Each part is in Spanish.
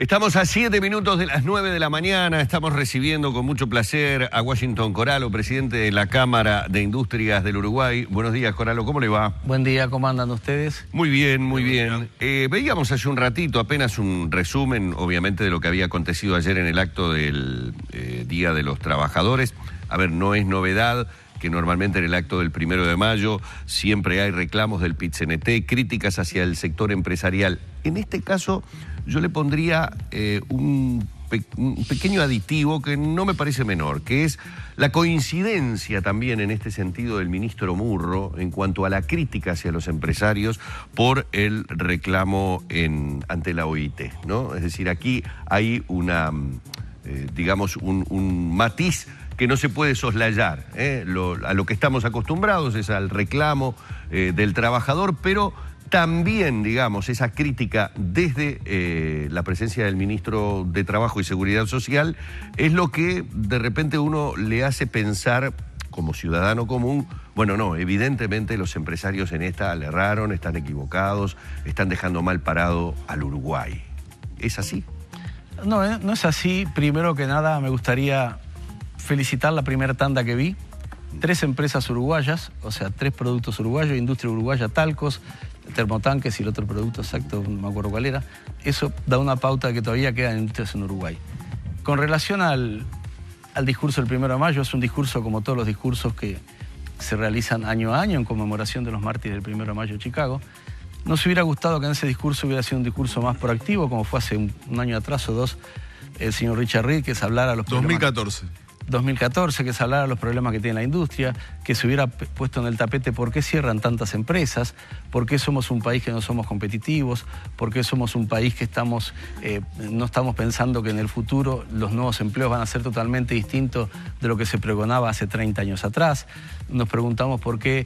Estamos a 7 minutos de las 9 de la mañana, estamos recibiendo con mucho placer a Washington Coralo, presidente de la Cámara de Industrias del Uruguay. Buenos días, Coralo, ¿cómo le va? Buen día, ¿cómo andan ustedes? Muy bien, muy bien. Veíamos hace un ratito apenas un resumen, obviamente, de lo que había acontecido ayer en el acto del Día de los Trabajadores. A ver, no es novedad que normalmente en el acto del 1 de mayo siempre hay reclamos del PIT-CNT, críticas hacia el sector empresarial. En este caso yo le pondría un pequeño aditivo que no me parece menor, que es la coincidencia también en este sentido del ministro Murro en cuanto a la crítica hacia los empresarios por el reclamo ante la OIT, ¿no? Es decir, aquí hay digamos, un matiz que no se puede soslayar. A lo que estamos acostumbrados es al reclamo del trabajador, pero también, digamos, esa crítica desde la presencia del ministro de Trabajo y Seguridad Social es lo que de repente uno le hace pensar como ciudadano común, bueno, no, evidentemente los empresarios en esta le erraron, están equivocados, están dejando mal parado al Uruguay. ¿Es así? No, no es así. Primero que nada me gustaría felicitar la primera tanda que vi. 3 empresas uruguayas, o sea, 3 productos uruguayos, industria uruguaya, talcos, termotanques y el otro producto exacto, no me acuerdo cuál era. Eso da una pauta de que todavía quedan industrias en Uruguay. Con relación al discurso del 1 de mayo, es un discurso como todos los discursos que se realizan año a año en conmemoración de los mártires del 1 de mayo de Chicago. Nos hubiera gustado que en ese discurso hubiera sido un discurso más proactivo, como fue hace un año atrás o dos, el señor Richard Reed, que se hablara de los problemas... 2014, que se hablara de los problemas que tiene la industria, que se hubiera puesto en el tapete por qué cierran tantas empresas, por qué somos un país que no somos competitivos, por qué somos un país que no estamos pensando que en el futuro los nuevos empleos van a ser totalmente distintos de lo que se pregonaba hace 30 años atrás. Nos preguntamos por qué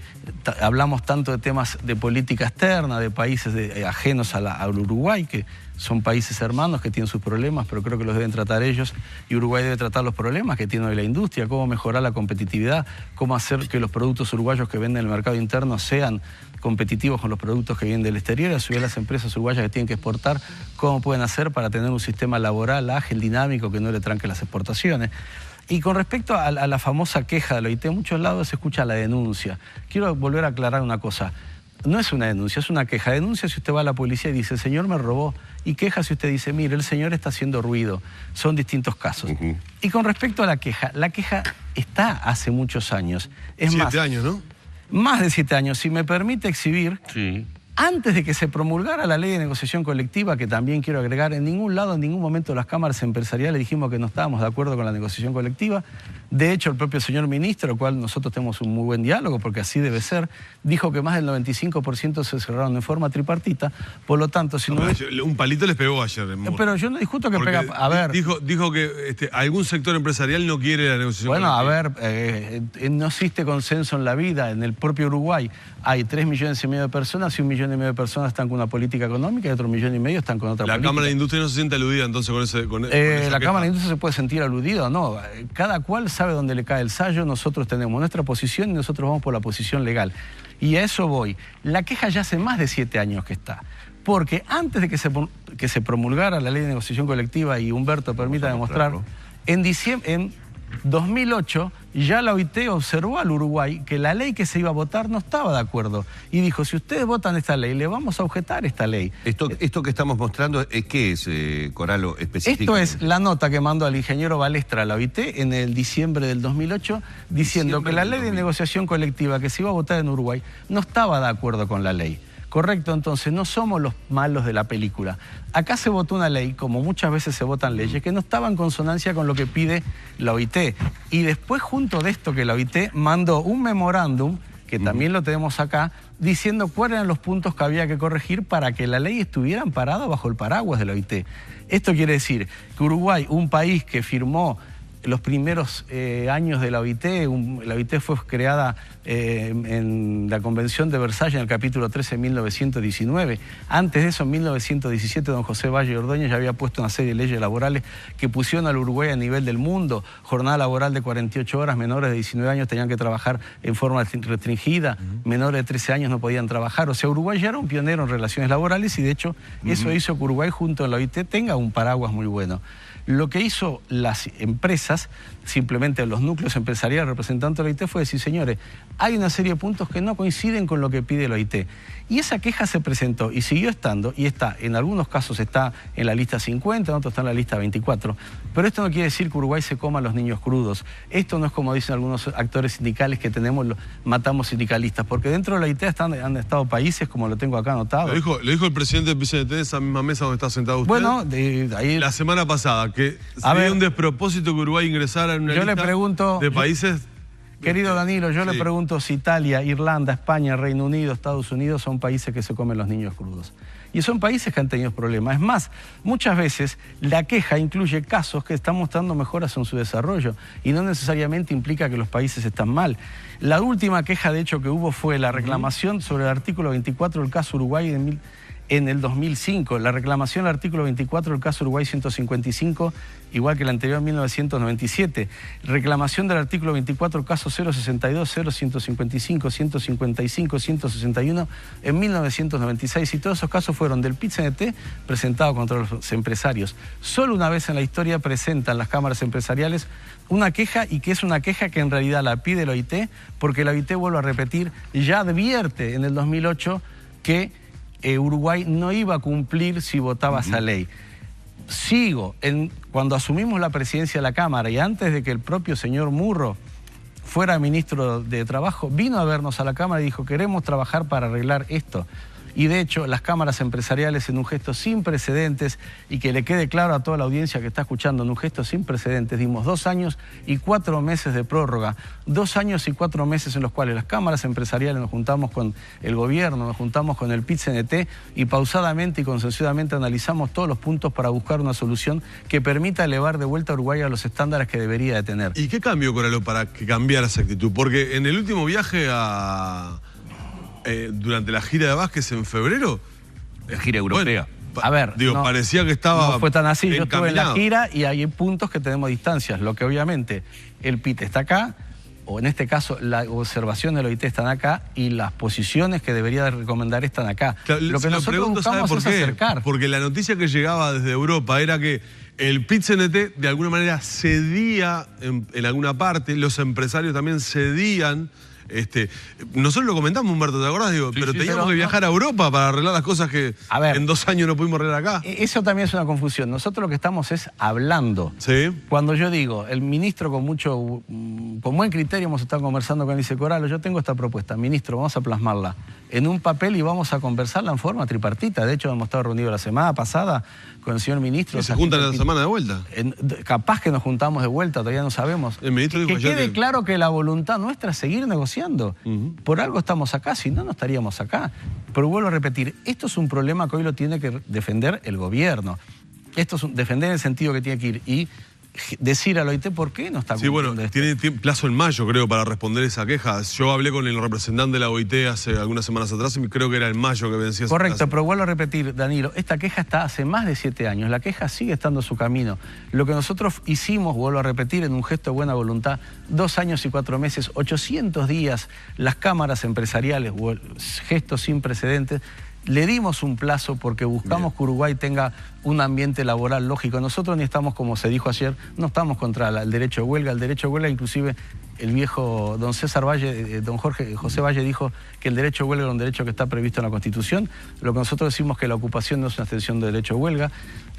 hablamos tanto de temas de política externa, de países ajenos al Uruguay, que son países hermanos que tienen sus problemas, pero creo que los deben tratar ellos, y Uruguay debe tratar los problemas que tiene hoy la industria, cómo mejorar la competitividad, cómo hacer que los productos uruguayos que venden en el mercado interno sean competitivos con los productos que vienen del exterior, y a su vez las empresas uruguayas que tienen que exportar, cómo pueden hacer para tener un sistema laboral ágil, dinámico, que no le tranque las exportaciones. Y con respecto a la famosa queja de la OIT, en muchos lados se escucha la denuncia. Quiero volver a aclarar una cosa. No es una denuncia, es una queja. Denuncia si usted va a la policía y dice, el señor me robó. Y queja si usted dice, mire, el señor está haciendo ruido. Son distintos casos. Y con respecto a la queja está hace muchos años. Es 7 años, ¿no? Más de 7 años. Si me permite exhibir, Sí. Antes de que se promulgara la ley de negociación colectiva, que también quiero agregar, en ningún lado, en ningún momento las cámaras empresariales dijimos que no estábamos de acuerdo con la negociación colectiva. De hecho, el propio señor ministro, el cual nosotros tenemos un muy buen diálogo, porque así debe ser, dijo que más del 95% se cerraron en forma tripartita. Por lo tanto, si un palito les pegó ayer. Pero yo no discuto que pega... A ver... Dijo que algún sector empresarial no quiere la negociación colectiva. Bueno, a ver, no existe consenso en la vida. En el propio Uruguay hay 3,5 millones de personas y 1,5 millones de personas están con una política económica y otro 1,5 millones están con otra política. ¿La Cámara de Industria no se siente aludida entonces con esa La Cámara de Industria se puede sentir aludida o no. Cada cual sabe dónde le cae el sallo. Nosotros tenemos nuestra posición y nosotros vamos por la posición legal. Y a eso voy. La queja ya hace más de 7 años que está. Porque antes de que se promulgara la ley de negociación colectiva, y Humberto permita demostrar, en 2008 ya la OIT observó al Uruguay que la ley que se iba a votar no estaba de acuerdo y dijo, si ustedes votan esta ley, le vamos a objetar esta ley. Esto que estamos mostrando, ¿qué es, Coralo, específico? Esto es la nota que mandó al ingeniero Balestra a la OIT en el diciembre del 2008, diciendo que la ley de negociación colectiva que se iba a votar en Uruguay no estaba de acuerdo con la ley. Correcto, entonces no somos los malos de la película. Acá se votó una ley, como muchas veces se votan leyes, que no estaba en consonancia con lo que pide la OIT. Y después, junto de esto, que la OIT mandó un memorándum, que también lo tenemos acá, diciendo cuáles eran los puntos que había que corregir para que la ley estuviera amparada bajo el paraguas de la OIT. Esto quiere decir que Uruguay, un país que firmó los primeros años de la OIT, la OIT fue creada en la Convención de Versalles, en el capítulo 13, en 1919. Antes de eso, en 1917, don José Valle Ordóñez ya había puesto una serie de leyes laborales que pusieron al Uruguay a nivel del mundo. Jornada laboral de 48 horas, menores de 19 años tenían que trabajar en forma restringida, menores de 13 años no podían trabajar. O sea, Uruguay ya era un pionero en relaciones laborales y de hecho eso hizo que Uruguay junto a la OIT tenga un paraguas muy bueno. Lo que hizo las empresas, simplemente los núcleos empresariales representantes de la OIT, fue decir, señores, hay una serie de puntos que no coinciden con lo que pide la OIT. Y esa queja se presentó y siguió estando, y está, en algunos casos está en la lista 50, en otros está en la lista 24. Pero esto no quiere decir que Uruguay se coma a los niños crudos. Esto no es como dicen algunos actores sindicales que matamos sindicalistas, porque dentro de la OIT han estado países, como lo tengo acá anotado. Lo dijo el presidente del PCNT de esa misma mesa donde está sentado usted. Bueno, ahí... La semana pasada, que sería un despropósito que Uruguay ingresara en una lista de países... Querido Danilo, yo le pregunto si Italia, Irlanda, España, Reino Unido, Estados Unidos son países que se comen los niños crudos. Y son países que han tenido problemas. Es más, muchas veces la queja incluye casos que están mostrando mejoras en su desarrollo y no necesariamente implica que los países están mal. La última queja, de hecho, que hubo fue la reclamación sobre el artículo 24 del caso Uruguay en el 2005, la reclamación del artículo 24 del caso Uruguay 155, igual que la anterior en 1997. Reclamación del artículo 24 del caso 062, 0155, 155, 161 en 1996. Y todos esos casos fueron del PIT-CNT presentado contra los empresarios. Solo una vez en la historia presentan las cámaras empresariales una queja, y que es una queja que en realidad la pide la OIT, porque la OIT, vuelvo a repetir, ya advierte en el 2008 que Uruguay no iba a cumplir si votaba esa ley. Cuando asumimos la presidencia de la Cámara y antes de que el propio señor Murro fuera ministro de Trabajo, vino a vernos a la Cámara y dijo, queremos trabajar para arreglar esto. Y de hecho, las cámaras empresariales, en un gesto sin precedentes, y que le quede claro a toda la audiencia que está escuchando, en un gesto sin precedentes, dimos 2 años y 4 meses de prórroga, 2 años y 4 meses en los cuales las cámaras empresariales nos juntamos con el gobierno, nos juntamos con el PIT-CNT y pausadamente y consensuadamente analizamos todos los puntos para buscar una solución que permita elevar de vuelta a Uruguay a los estándares que debería de tener. ¿Y qué cambió, Coralo, para que cambiara esa actitud? Porque en el último viaje durante la gira de Vázquez en febrero... La gira europea. A ver, parecía que estaba no fue tan así. Yo encaminado. estuve en la gira y hay puntos que tenemos distancias. Lo que obviamente el PIT está acá, o en este caso la observación del OIT están acá y las posiciones que debería de recomendar están acá. Claro, lo que nosotros buscamos es acercar. Porque la noticia que llegaba desde Europa era que el PIT-CNT de alguna manera cedía en alguna parte, los empresarios también cedían. Nosotros lo comentamos, Humberto, ¿te acordás? Digo, pero teníamos que viajar a Europa para arreglar las cosas que en 2 años no pudimos arreglar acá. Eso también es una confusión. Nosotros lo que estamos es hablando. Sí. Cuando yo digo, el ministro con buen criterio hemos estado conversando con él y dice, Coralo, yo tengo esta propuesta, ministro, vamos a plasmarla en un papel y vamos a conversarla en forma tripartita. De hecho, hemos estado reunidos la semana pasada con el señor ministro. ¿Y se juntan la semana de vuelta? Capaz que nos juntamos de vuelta, todavía no sabemos. El ministro dijo que quede claro que la voluntad nuestra es seguir negociando. Por algo estamos acá, si no, no estaríamos acá. Pero vuelvo a repetir, esto es un problema que hoy lo tiene que defender el gobierno. Esto es defender en el sentido que tiene que ir y decir a la OIT por qué no está cumpliendo. Sí, bueno, tiene plazo en mayo, creo, para responder esa queja. Yo hablé con el representante de la OIT hace algunas semanas atrás y creo que era en mayo que vencía. Correcto, pero vuelvo a repetir, Danilo, esta queja está hace más de 7 años. La queja sigue estando en su camino. Lo que nosotros hicimos, vuelvo a repetir, en un gesto de buena voluntad, 2 años y 4 meses, 800 días, las cámaras empresariales, gestos sin precedentes, le dimos un plazo porque buscamos que Uruguay tenga un ambiente laboral lógico. Nosotros ni estamos, como se dijo ayer, no estamos contra el derecho de huelga. El derecho de huelga, inclusive, el viejo don César Valle, don José Valle dijo que el derecho de huelga era un derecho que está previsto en la Constitución. Lo que nosotros decimos que la ocupación no es una extensión del derecho de huelga.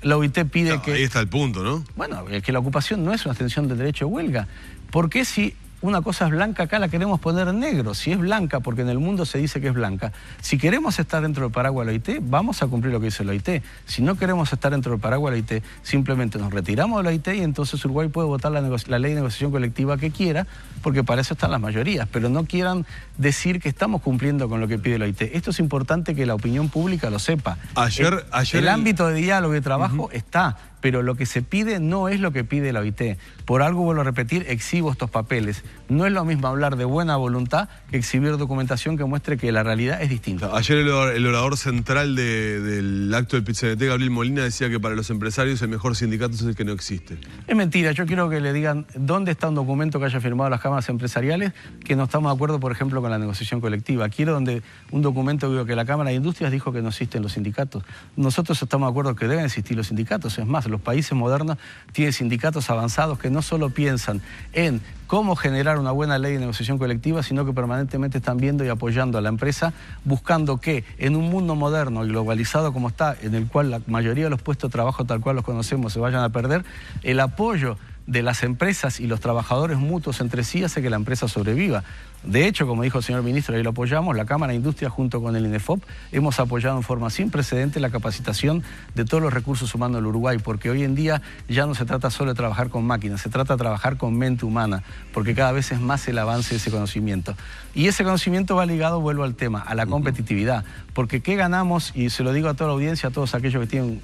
La OIT pide que... Ahí está el punto, ¿no? Bueno, que la ocupación no es una extensión del derecho de huelga. ¿Por qué si una cosa es blanca, acá la queremos poner en negro? Si es blanca, porque en el mundo se dice que es blanca. Si queremos estar dentro del paraguas de la OIT, vamos a cumplir lo que dice la OIT. Si no queremos estar dentro del paraguas de la OIT, simplemente nos retiramos de la OIT y entonces Uruguay puede votar la ley de negociación colectiva que quiera, porque para eso están las mayorías. Pero no quieran decir que estamos cumpliendo con lo que pide la OIT. Esto es importante que la opinión pública lo sepa. Ayer el ámbito de diálogo y de trabajo está, pero lo que se pide no es lo que pide la OIT. Por algo, vuelvo a repetir, exhibo estos papeles. No es lo mismo hablar de buena voluntad que exhibir documentación que muestre que la realidad es distinta. Ayer el orador central del acto del PIT-CNT, Gabriel Molina, decía que para los empresarios el mejor sindicato es el que no existe. Es mentira, yo quiero que le digan dónde está un documento que haya firmado las cámaras empresariales que no estamos de acuerdo, por ejemplo, con la negociación colectiva. Quiero donde un documento que digo que la Cámara de Industrias dijo que no existen los sindicatos. Nosotros estamos de acuerdo que deben existir los sindicatos. Es más, los países modernos tienen sindicatos avanzados que no solo piensan en cómo generar una buena ley de negociación colectiva, sino que permanentemente están viendo y apoyando a la empresa, buscando que en un mundo moderno y globalizado como está, en el cual la mayoría de los puestos de trabajo tal cual los conocemos se vayan a perder, el apoyo de las empresas y los trabajadores mutuos entre sí hace que la empresa sobreviva. De hecho, como dijo el señor ministro, y lo apoyamos, la Cámara de Industria junto con el INEFOP hemos apoyado en forma sin precedente la capacitación de todos los recursos humanos del Uruguay, porque hoy en día ya no se trata solo de trabajar con máquinas, se trata de trabajar con mente humana, porque cada vez es más el avance de ese conocimiento. Y ese conocimiento va ligado, vuelvo al tema, a la competitividad, porque ¿qué ganamos? Y se lo digo a toda la audiencia, a todos aquellos que tienen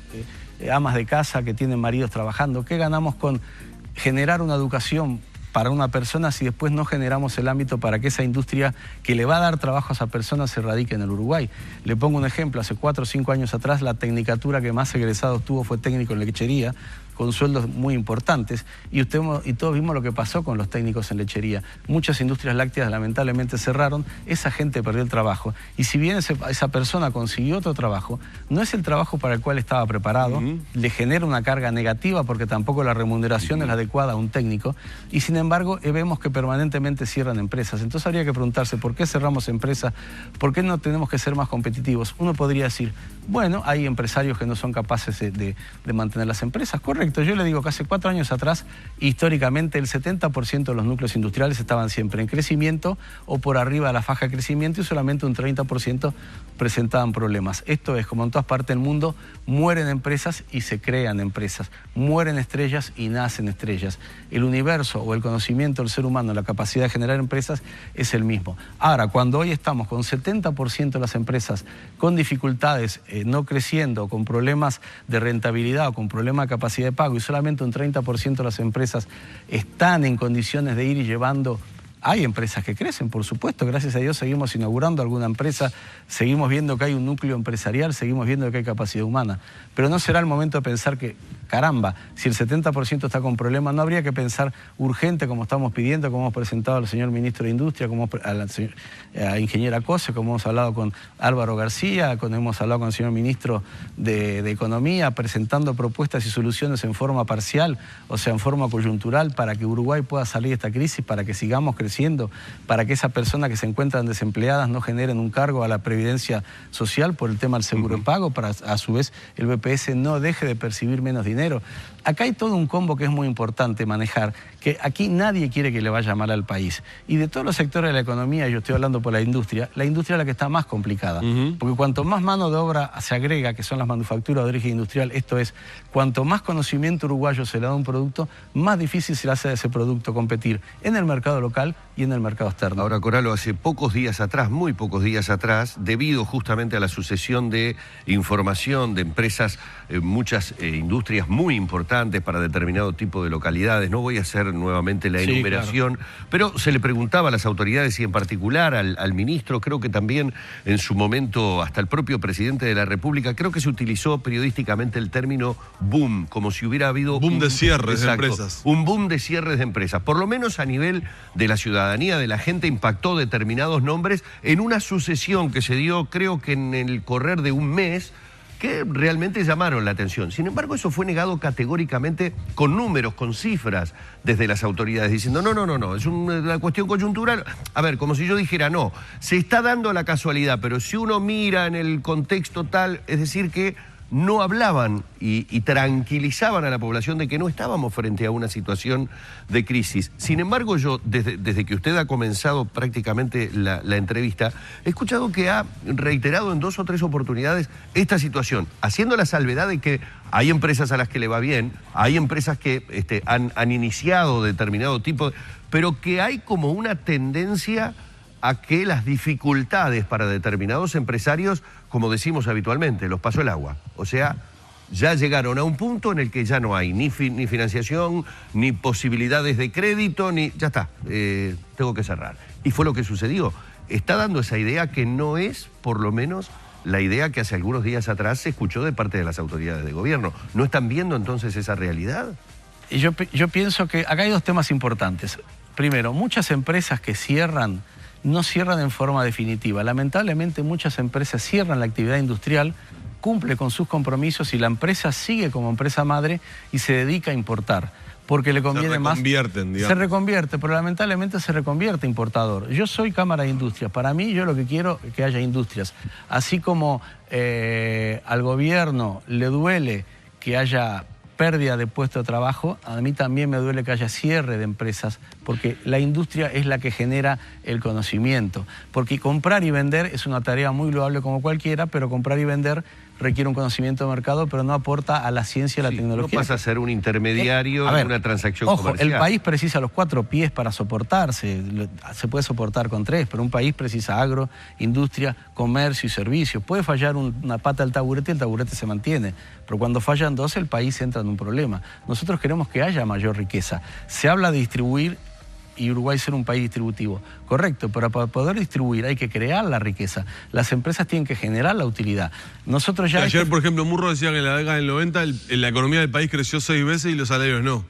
amas de casa, que tienen maridos trabajando, ¿qué ganamos con generar una educación para una persona si después no generamos el ámbito para que esa industria que le va a dar trabajo a esa persona se radique en el Uruguay? Le pongo un ejemplo, hace 4 o 5 años atrás la tecnicatura que más egresados tuvo fue técnico en lechería, con sueldos muy importantes, y todos vimos lo que pasó con los técnicos en lechería. Muchas industrias lácteas lamentablemente cerraron, esa gente perdió el trabajo, y si bien esa persona consiguió otro trabajo, no es el trabajo para el cual estaba preparado, le genera una carga negativa porque tampoco la remuneración es la adecuada a un técnico, y sin embargo vemos que permanentemente cierran empresas. Entonces habría que preguntarse, ¿por qué cerramos empresas? ¿Por qué no tenemos que ser más competitivos? Uno podría decir, bueno, hay empresarios que no son capaces de mantener las empresas, correcto. Yo le digo que hace 4 años atrás, históricamente, el 70% de los núcleos industriales estaban siempre en crecimiento o por arriba de la faja de crecimiento y solamente un 30% presentaban problemas. Esto es, como en todas partes del mundo, mueren empresas y se crean empresas. Mueren estrellas y nacen estrellas. El universo o el conocimiento del ser humano, la capacidad de generar empresas, es el mismo. Ahora, cuando hoy estamos con 70% de las empresas con dificultades, no creciendo, con problemas de rentabilidad o con problemas de capacidad de pago, y solamente un 30% de las empresas están en condiciones de ir y llevando. Hay empresas que crecen, por supuesto, gracias a Dios seguimos inaugurando alguna empresa, seguimos viendo que hay un núcleo empresarial, seguimos viendo que hay capacidad humana, pero no será el momento de pensar que, caramba, si el 70% está con problemas, no habría que pensar urgente como estamos pidiendo, como hemos presentado al señor ministro de Industria, como a la ingeniera Cose, como hemos hablado con Álvaro García, como hemos hablado con el señor ministro de Economía, presentando propuestas y soluciones en forma parcial, o sea, en forma coyuntural, para que Uruguay pueda salir de esta crisis, para que sigamos creciendo, para que esas personas que se encuentran desempleadas no generen un cargo a la previdencia social por el tema del seguro de pago, para a su vez el BPS no deje de percibir menos dinero. Acá hay todo un combo que es muy importante manejar, que aquí nadie quiere que le vaya mal al país. Y de todos los sectores de la economía, yo estoy hablando por la industria es la que está más complicada. Porque cuanto más mano de obra se agrega, que son las manufacturas de origen industrial, esto es, cuanto más conocimiento uruguayo se le da a un producto, más difícil se le hace a ese producto competir en el mercado local y en el mercado externo. Ahora, Coralo, hace pocos días atrás, muy pocos días atrás, debido justamente a la sucesión de información de empresas, muchas industrias muy importantes para determinado tipo de localidades, no voy a hacer nuevamente la enumeración, claro, pero se le preguntaba a las autoridades y en particular al ministro, creo que también en su momento hasta el propio presidente de la República, creo que se utilizó periodísticamente el término boom, como si hubiera habido boom de cierres de empresas. Un boom de cierres de empresas, por lo menos a nivel de la ciudadanía, de la gente, impactó determinados nombres en una sucesión que se dio, creo que en el correr de un mes, que realmente llamaron la atención. Sin embargo, eso fue negado categóricamente con números, con cifras desde las autoridades, diciendo no, es una cuestión coyuntural. A ver, como si yo dijera, no, se está dando la casualidad, pero si uno mira en el contexto tal, es decir que no hablaban y tranquilizaban a la población de que no estábamos frente a una situación de crisis. Sin embargo, yo, desde que usted ha comenzado prácticamente la entrevista, he escuchado que ha reiterado en 2 o 3 oportunidades esta situación, haciendo la salvedad de que hay empresas a las que le va bien, hay empresas que han iniciado determinado tipo, pero que hay como una tendencia a que las dificultades para determinados empresarios, como decimos habitualmente, los pasó el agua. O sea, ya llegaron a un punto en el que ya no hay ni financiación, ni posibilidades de crédito, ya está, tengo que cerrar. Y fue lo que sucedió. Está dando esa idea que no es, por lo menos, la idea que hace algunos días atrás se escuchó de parte de las autoridades de gobierno. ¿No están viendo entonces esa realidad? Y yo pienso que acá hay dos temas importantes. Primero, muchas empresas que cierran, no cierran en forma definitiva. Lamentablemente muchas empresas cierran la actividad industrial, cumple con sus compromisos y la empresa sigue como empresa madre y se dedica a importar. Porque le conviene más. Se reconvierte, pero lamentablemente se reconvierte importador. Yo soy Cámara de Industrias. Para mí, yo lo que quiero es que haya industrias. Así como al gobierno le duele que haya pérdida de puestos de trabajo, a mí también me duele que haya cierre de empresas, porque la industria es la que genera el conocimiento. Porque comprar y vender es una tarea muy loable como cualquiera, pero comprar y vender requiere un conocimiento de mercado, pero no aporta a la ciencia y la tecnología. No pasa a ser un intermediario en una transacción comercial. El país precisa los 4 pies para soportarse. Se puede soportar con 3, pero un país precisa agro, industria, comercio y servicios. Puede fallar una pata del taburete y el taburete se mantiene. Pero cuando fallan 2, el país entra en un problema. Nosotros queremos que haya mayor riqueza. Se habla de distribuir y Uruguay ser un país distributivo. Correcto, pero para poder distribuir hay que crear la riqueza. Las empresas tienen que generar la utilidad. Nosotros ya... Ayer, por ejemplo, Murro decía que en la década del 90 la economía del país creció 6 veces y los salarios no.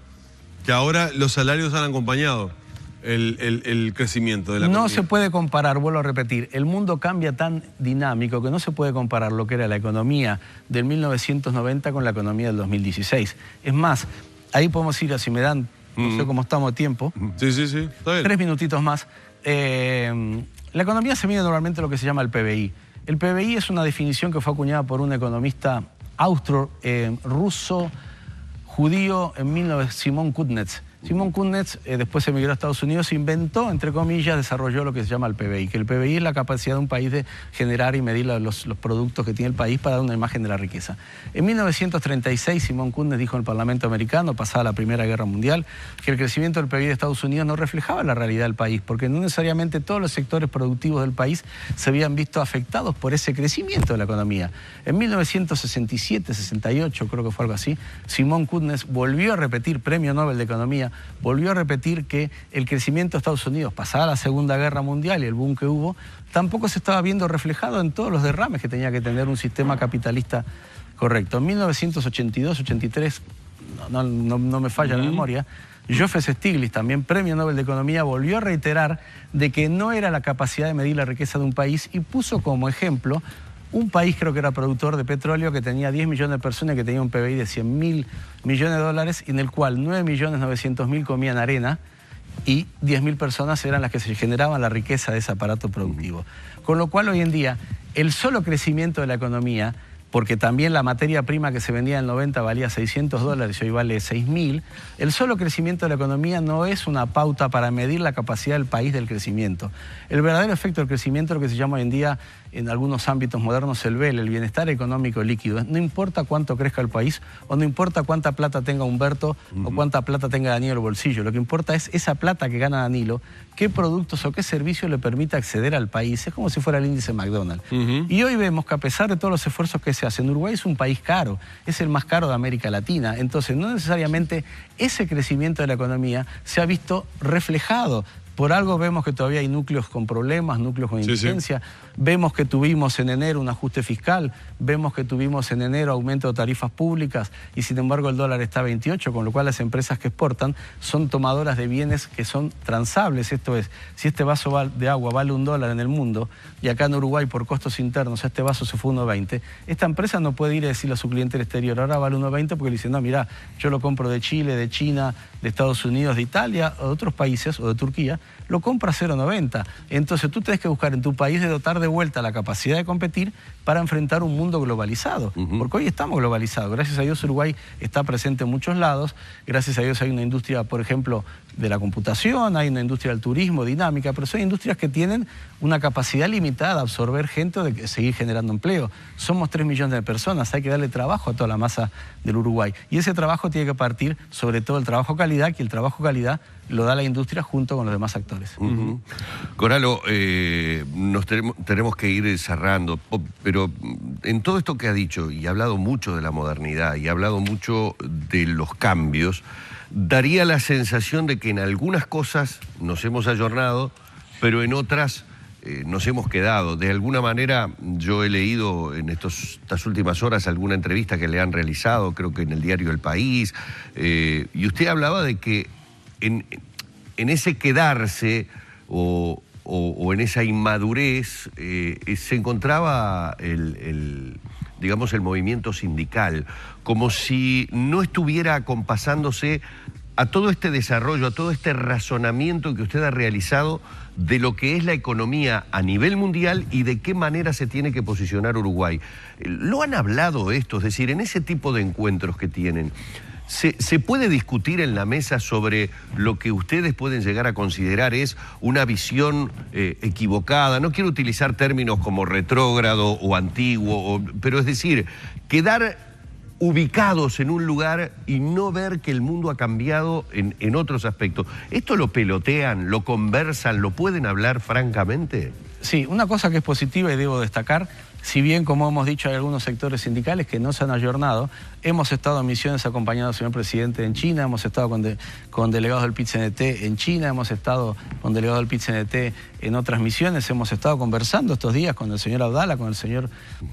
Que ahora los salarios han acompañado el crecimiento de la economía. No se puede comparar, vuelvo a repetir, el mundo cambia tan dinámico que no se puede comparar lo que era la economía del 1990 con la economía del 2016. Es más, ahí podemos ir, si me dan... No sé cómo estamos de tiempo. Sí. Está bien. 3 minutitos más. La economía se mide normalmente lo que se llama el PBI. El PBI es una definición que fue acuñada por un economista ruso, judío, Simón Kuznets. Simón Kuznets después emigró a Estados Unidos, inventó, entre comillas, desarrolló lo que se llama el PBI, que el PBI es la capacidad de un país de generar y medir los productos que tiene el país para dar una imagen de la riqueza. En 1936, Simón Kuznets dijo en el Parlamento americano, pasada la Primera Guerra Mundial, que el crecimiento del PBI de Estados Unidos no reflejaba la realidad del país, porque no necesariamente todos los sectores productivos del país se habían visto afectados por ese crecimiento de la economía. En 1967, 68, creo que fue algo así, Simón Kuznets volvió a repetir, Premio Nobel de Economía, volvió a repetir que el crecimiento de Estados Unidos, pasada la Segunda Guerra Mundial y el boom que hubo, tampoco se estaba viendo reflejado en todos los derrames que tenía que tener un sistema capitalista correcto. En 1982, 83, no me falla la memoria, Joseph Stiglitz, también Premio Nobel de Economía, volvió a reiterar de que no era la capacidad de medir la riqueza de un país y puso como ejemplo un país, creo que era productor de petróleo, que tenía 10 millones de personas, que tenía un PBI de 100.000 millones de dólares, y en el cual 9.900.000 comían arena y 10.000 personas eran las que se generaban la riqueza de ese aparato productivo. Con lo cual hoy en día el solo crecimiento de la economía, porque también la materia prima que se vendía en el 90 valía $600 y hoy vale 6.000, el solo crecimiento de la economía no es una pauta para medir la capacidad del país del crecimiento. El verdadero efecto del crecimiento es lo que se llama hoy en día, en algunos ámbitos modernos, el BEL, el bienestar económico líquido. No importa cuánto crezca el país o no importa cuánta plata tenga Humberto o cuánta plata tenga Danilo en el bolsillo. Lo que importa es esa plata que gana Danilo, qué productos o qué servicios le permite acceder al país. Es como si fuera el índice McDonald's. Y hoy vemos que a pesar de todos los esfuerzos que se hacen, Uruguay es un país caro, es el más caro de América Latina. Entonces no necesariamente ese crecimiento de la economía se ha visto reflejado. Por algo vemos que todavía hay núcleos con problemas, núcleos con indigencia. Vemos que tuvimos en enero un ajuste fiscal, vemos que tuvimos en enero aumento de tarifas públicas y sin embargo el dólar está a 28, con lo cual las empresas que exportan son tomadoras de bienes que son transables. Esto es, si este vaso de agua vale $1 en el mundo y acá en Uruguay por costos internos este vaso se fue 1.20, esta empresa no puede ir a decirle a su cliente del exterior, ahora vale 1.20 porque le dicen, no, mirá, yo lo compro de Chile, de China, de Estados Unidos, de Italia o de otros países o de Turquía, lo compra a 0.90. Entonces tú tienes que buscar en tu país de dotar de vuelta la capacidad de competir para enfrentar un mundo globalizado. Porque hoy estamos globalizados. Gracias a Dios Uruguay está presente en muchos lados. Gracias a Dios hay una industria, por ejemplo, de la computación, hay una industria del turismo dinámica, pero son industrias que tienen una capacidad limitada de absorber gente o de seguir generando empleo. Somos 3 millones de personas, hay que darle trabajo a toda la masa del Uruguay. Y ese trabajo tiene que partir sobre todo el trabajo calidad, que el trabajo calidad lo da la industria junto con los demás actores. Coralo, nos tenemos que ir cerrando, pero en todo esto que ha dicho, y ha hablado mucho de la modernidad, y ha hablado mucho de los cambios, daría la sensación de que en algunas cosas nos hemos ayornado, pero en otras nos hemos quedado. De alguna manera, yo he leído en estas últimas horas alguna entrevista que le han realizado, creo que en el diario El País, y usted hablaba de que en ese quedarse o en esa inmadurez se encontraba digamos, el movimiento sindical, como si no estuviera acompasándose a todo este desarrollo, a todo este razonamiento que usted ha realizado de lo que es la economía a nivel mundial y de qué manera se tiene que posicionar Uruguay. ¿Lo han hablado esto? Es decir, en ese tipo de encuentros que tienen, ¿se puede discutir en la mesa sobre lo que ustedes pueden llegar a considerar es una visión equivocada? No quiero utilizar términos como retrógrado o antiguo, pero es decir, quedar ubicados en un lugar y no ver que el mundo ha cambiado en otros aspectos. ¿Esto lo pelotean, lo conversan, lo pueden hablar francamente? Sí, una cosa que es positiva y debo destacar, si bien, como hemos dicho, hay algunos sectores sindicales que no se han ayornado, hemos estado en misiones acompañados del señor presidente en China, hemos estado con delegados del PIT-CNT en China, hemos estado con delegados del PIT-CNT en otras misiones, hemos estado conversando estos días con el señor Abdala, con el señor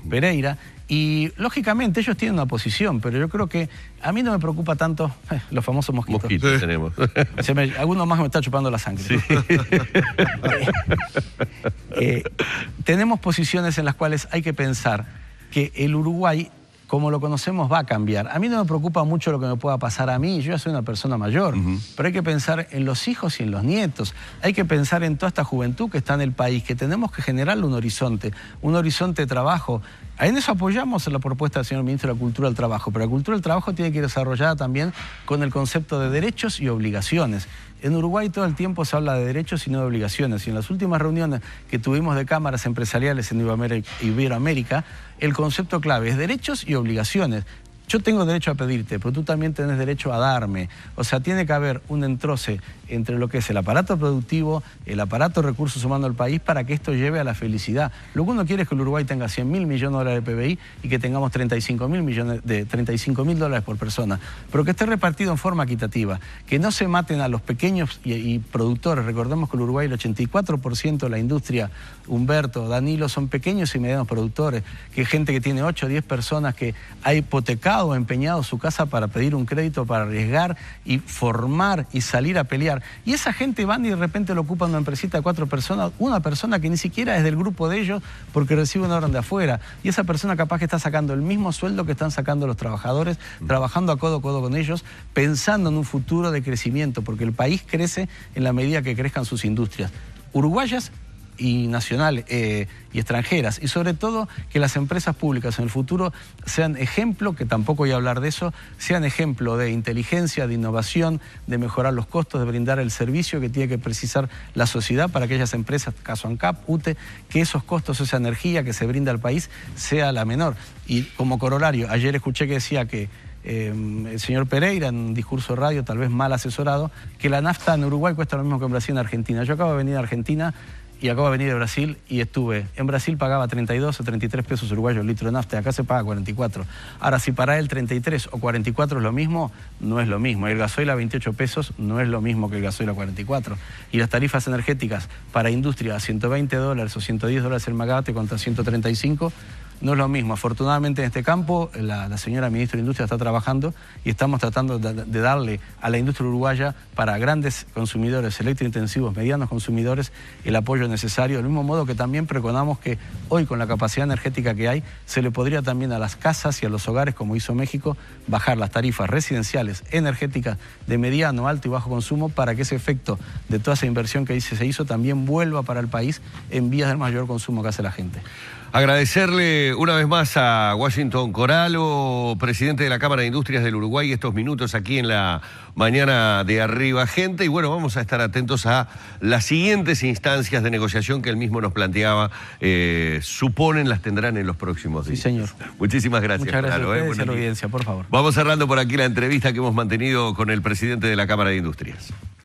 Pereira, y lógicamente ellos tienen una posición, pero yo creo que a mí no me preocupa tanto los famosos mosquitos. Mosquitos tenemos. Alguno más me está chupando la sangre. Sí. Tenemos posiciones en las cuales hay que pensar que el Uruguay, como lo conocemos, va a cambiar. A mí no me preocupa mucho lo que me pueda pasar a mí, yo ya soy una persona mayor, pero hay que pensar en los hijos y en los nietos, hay que pensar en toda esta juventud que está en el país, que tenemos que generarle un horizonte de trabajo. En eso apoyamos la propuesta del señor ministro de la Cultura del Trabajo, pero la cultura del trabajo tiene que ir desarrollada también con el concepto de derechos y obligaciones. En Uruguay todo el tiempo se habla de derechos y no de obligaciones, y en las últimas reuniones que tuvimos de cámaras empresariales en Iberoamérica, el concepto clave es derechos y obligaciones. Yo tengo derecho a pedirte, pero tú también tenés derecho a darme. O sea, tiene que haber un entroce entre lo que es el aparato productivo, el aparato de recursos humanos del país para que esto lleve a la felicidad. Lo que uno quiere es que el Uruguay tenga 100.000 millones de dólares de PBI y que tengamos 35.000 dólares por persona, pero que esté repartido en forma equitativa, que no se maten a los pequeños y productores. Recordemos que el Uruguay, el 84% de la industria, Humberto, Danilo, son pequeños y medianos productores, que gente que tiene 8 o 10 personas que ha hipotecado o empeñado su casa para pedir un crédito, para arriesgar y formar y salir a pelear. Y esa gente van y de repente lo ocupan una empresita de 4 personas, una persona que ni siquiera es del grupo de ellos porque recibe una orden de afuera. Y esa persona capaz que está sacando el mismo sueldo que están sacando los trabajadores, trabajando a codo con ellos, pensando en un futuro de crecimiento, porque el país crece en la medida que crezcan sus industrias uruguayas y nacionales y extranjeras, y sobre todo que las empresas públicas en el futuro sean ejemplo, que tampoco voy a hablar de eso, sean ejemplo de inteligencia, de innovación, de mejorar los costos, de brindar el servicio que tiene que precisar la sociedad para aquellas empresas, caso ANCAP, UTE, que esos costos, esa energía que se brinda al país sea la menor. Y como corolario, ayer escuché que decía que el señor Pereira, en un discurso de radio, tal vez mal asesorado, que la nafta en Uruguay cuesta lo mismo que en Brasil y en Argentina. Yo acabo de venir a Argentina y acabo de venir de Brasil y estuve. En Brasil pagaba 32 o 33 pesos uruguayos el litro de nafta, y acá se paga 44. Ahora, si para él 33 o 44 es lo mismo, no es lo mismo. El gasoil a 28 pesos no es lo mismo que el gasoil a 44. Y las tarifas energéticas para industria a 120 dólares o 110 dólares el megavatios contra 135, no es lo mismo. Afortunadamente en este campo la señora ministra de Industria está trabajando y estamos tratando de darle a la industria uruguaya, para grandes consumidores electrointensivos, medianos consumidores, el apoyo necesario, del mismo modo que también pregonamos que hoy, con la capacidad energética que hay, se le podría también a las casas y a los hogares, como hizo México, bajar las tarifas residenciales energéticas de mediano, alto y bajo consumo, para que ese efecto de toda esa inversión que se hizo también vuelva para el país en vías del mayor consumo que hace la gente. Agradecerle una vez más a Washington Coralo, presidente de la Cámara de Industrias del Uruguay, estos minutos aquí en la mañana de Arriba Gente. Y bueno, vamos a estar atentos a las siguientes instancias de negociación que él mismo nos planteaba. Suponen las tendrán en los próximos días. Sí, señor. Muchísimas gracias. Muchas gracias Coralo, a ustedes y a la audiencia, por favor. Vamos cerrando por aquí la entrevista que hemos mantenido con el presidente de la Cámara de Industrias.